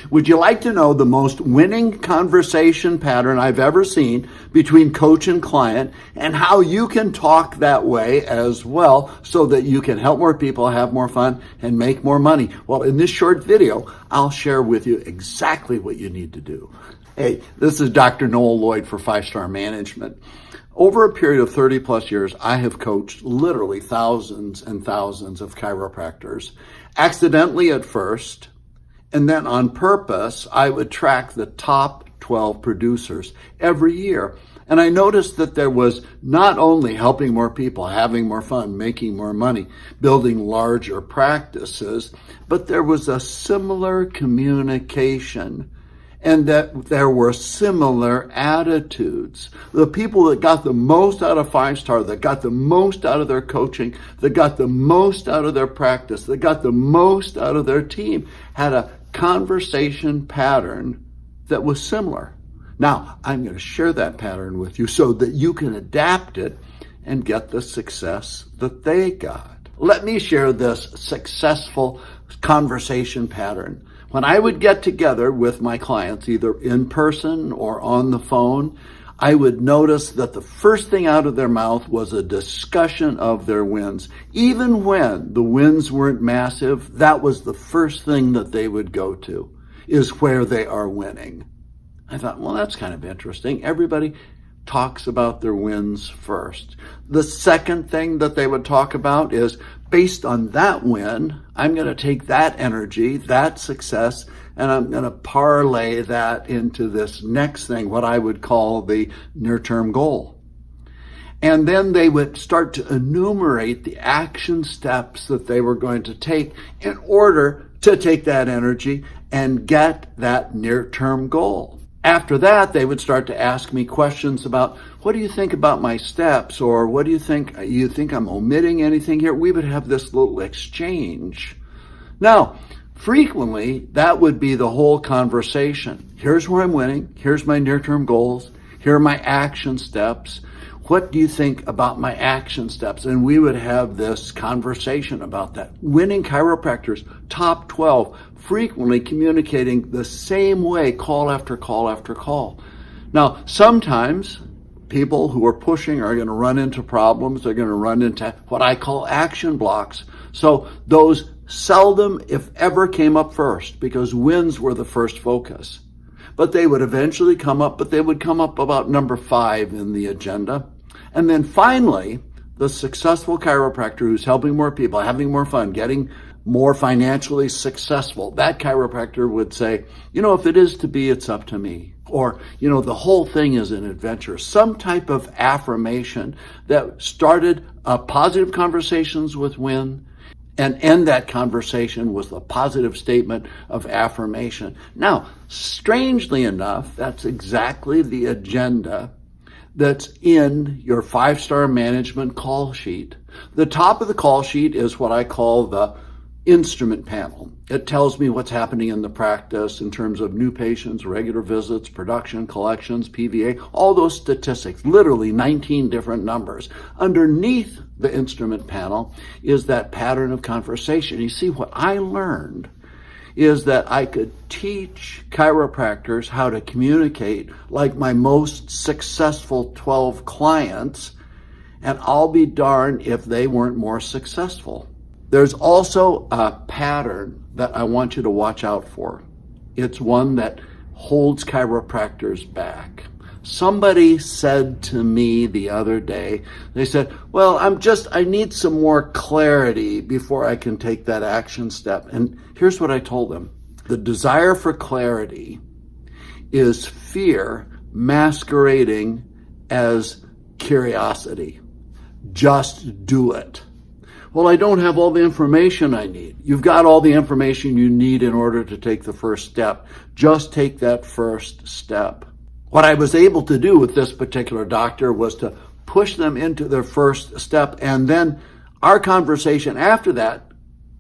Would you like to know the most winning conversation pattern I've ever seen between coach and client, and how you can talk that way as well so that you can help more people, have more fun, and make more money? Well, in this short video, I'll share with you exactly what you need to do. Hey, this is Dr. Noel Lloyd for 5-Star Management. Over a period of 30 plus years, I have coached literally thousands and thousands of chiropractors. Accidentally at first, and then on purpose, I would track the top 12 producers every year. And I noticed that there was not only helping more people, having more fun, making more money, building larger practices, but there was a similar communication, and that there were similar attitudes. The people that got the most out of 5-Star, that got the most out of their coaching, that got the most out of their practice, that got the most out of their team, had a conversation pattern that was similar. Now, I'm going to share that pattern with you so that you can adapt it and get the success that they got. Let me share this successful conversation pattern. When I would get together with my clients, either in person or on the phone, I would notice that the first thing out of their mouth was a discussion of their wins. Even when the wins weren't massive, that was the first thing that they would go to, is where they are winning. I thought, well, that's kind of interesting. Everybody talks about their wins first. The second thing that they would talk about is, based on that win, I'm going to take that energy, that success, and I'm going to parlay that into this next thing, what I would call the near-term goal. And then they would start to enumerate the action steps that they were going to take in order to take that energy and get that near-term goal. After that, they would start to ask me questions about, what do you think about my steps? Or what do you think I'm omitting anything here? We would have this little exchange. Now, frequently, that would be the whole conversation. Here's where I'm winning. Here's my near-term goals. Here are my action steps. What do you think about my action steps? And we would have this conversation about that. Winning chiropractors, top 12, frequently communicating the same way, call after call after call. Now, sometimes people who are pushing are going to run into problems. They're going to run into what I call action blocks. So those seldom, if ever, came up first because wins were the first focus. But they would eventually come up, but they would come up about number 5 in the agenda. And then finally, the successful chiropractor who's helping more people, having more fun, getting more financially successful, that chiropractor would say, if it is to be, it's up to me. Or, the whole thing is an adventure. Some type of affirmation that started positive conversations with win and end that conversation with a positive statement of affirmation. Now, strangely enough, that's exactly the agenda that's in your 5-Star Management call sheet. The top of the call sheet is what I call the instrument panel. It tells me what's happening in the practice in terms of new patients, regular visits, production, collections, PVA, all those statistics, literally 19 different numbers. Underneath the instrument panel is that pattern of conversation. You see, what I learned is that I could teach chiropractors how to communicate like my most successful 12 clients, and I'll be darned if they weren't more successful. There's also a pattern that I want you to watch out for. It's one that holds chiropractors back. Somebody said to me the other day, they said, well, I need some more clarity before I can take that action step. And here's what I told them. The desire for clarity is fear masquerading as curiosity. Just do it. Well, I don't have all the information I need. You've got all the information you need in order to take the first step. Just take that first step. What I was able to do with this particular doctor was to push them into their first step. And then our conversation after that,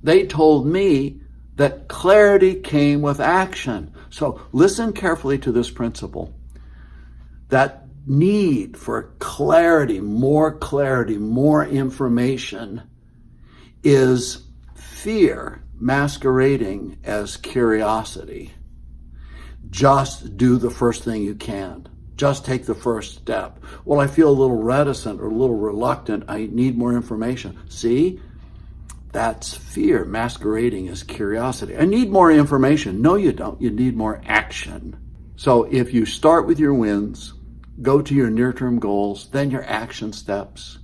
they told me that clarity came with action. So listen carefully to this principle. That need for clarity, more information is fear masquerading as curiosity. Just do the first thing you can. Just take the first step. Well, I feel a little reticent or a little reluctant. I need more information. See? That's fear masquerading as curiosity. I need more information. No, you don't. You need more action. So if you start with your wins, go to your near-term goals, then your action steps,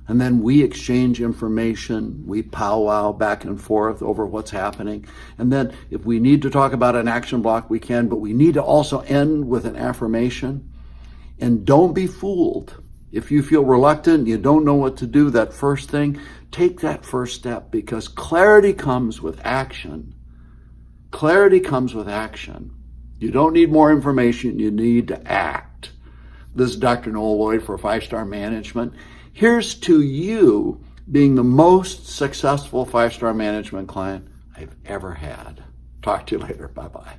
and then we exchange information, we powwow back and forth over what's happening. And then if we need to talk about an action block, we can, but we need to also end with an affirmation. And don't be fooled. If you feel reluctant, you don't know what to do, that first thing, take that first step, because clarity comes with action. Clarity comes with action. You don't need more information, you need to act. This is Dr. Noel Lloyd for 5-Star Management. Here's to you being the most successful 5-star management client I've ever had. Talk to you later. Bye-bye.